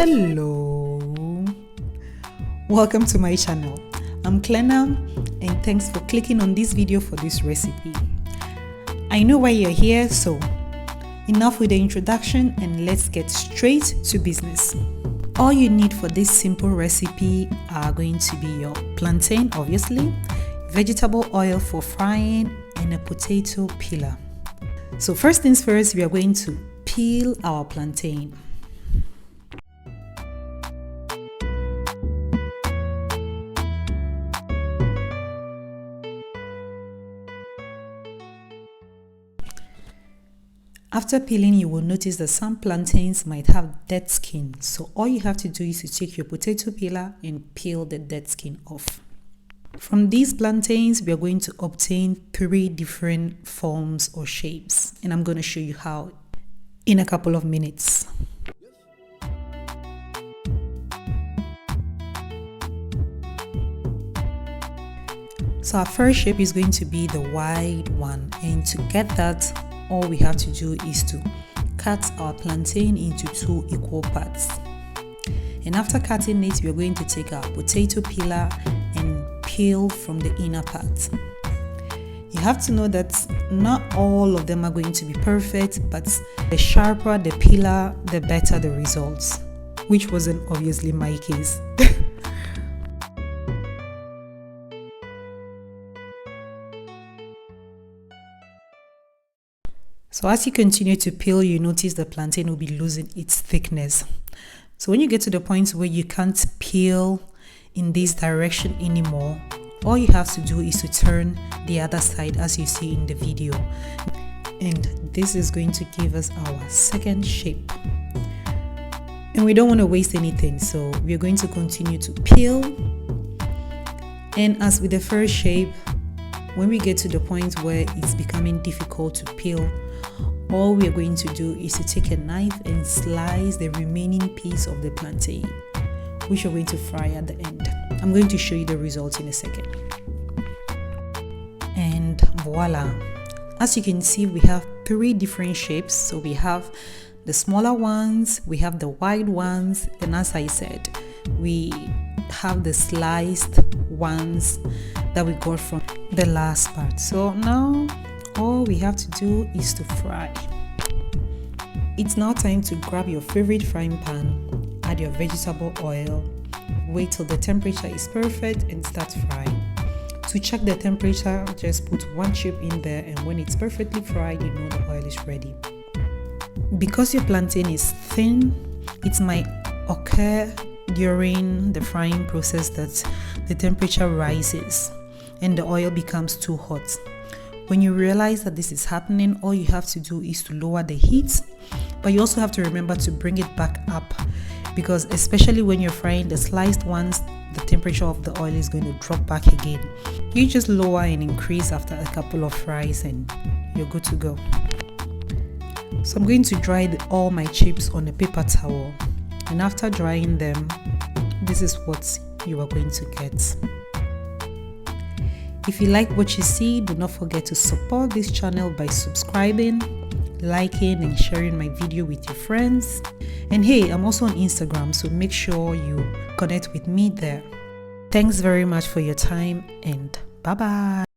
Hello, welcome to my channel. I'm Clena and thanks for clicking on this video for this recipe. I know why you're here, so enough with the introduction and let's get straight to business. All you need for this simple recipe are going to be your plantain, obviously, vegetable oil for frying, and a potato peeler. So first things first, we are going to peel our plantain. After peeling, you will notice that some plantains might have dead skin. So all you have to do is to take your potato peeler and peel the dead skin off. From these plantains, we are going to obtain 3 different forms or shapes. And I'm going to show you how in a couple of minutes. So our first shape is going to be the wide one. And to get that, all we have to do is to cut our plantain into 2 equal parts. And after cutting it, we're going to take our potato peeler and peel from the inner part. You have to know that not all of them are going to be perfect, but the sharper the peeler, the better the results, which wasn't obviously my case. So as you continue to peel, you notice the plantain will be losing its thickness. So when you get to the point where you can't peel in this direction anymore, all you have to do is to turn the other side as you see in the video. And this is going to give us our second shape. And we don't want to waste anything, so we're going to continue to peel. And as with the first shape, when we get to the point where it's becoming difficult to peel, all we are going to do is to take a knife and slice the remaining piece of the plantain, which we're going to fry at the end. I'm going to show you the results in a second. And voila! As you can see, we have 3 different shapes. So we have the smaller ones, we have the wide ones, and as I said, we have the sliced ones that we got from the last part. So now all we have to do is to fry. It's now time to grab your favorite frying pan, add your vegetable oil, wait till the temperature is perfect and start frying. To check the temperature, just put 1 chip in there, and when it's perfectly fried, you know the oil is ready. Because your plantain is thin, it might occur during the frying process that the temperature rises and the oil becomes too hot. When you realize that this is happening, all you have to do is to lower the heat, but you also have to remember to bring it back up, because especially when you're frying the sliced ones, the temperature of the oil is going to drop back again. You just lower and increase after a couple of fries and you're good to go. So I'm going to dry all my chips on a paper towel, and after drying them, this is what you are going to get. If you like what you see, do not forget to support this channel by subscribing, liking and sharing my video with your friends. And hey, I'm also on Instagram, so make sure you connect with me there. Thanks very much for your time and bye bye.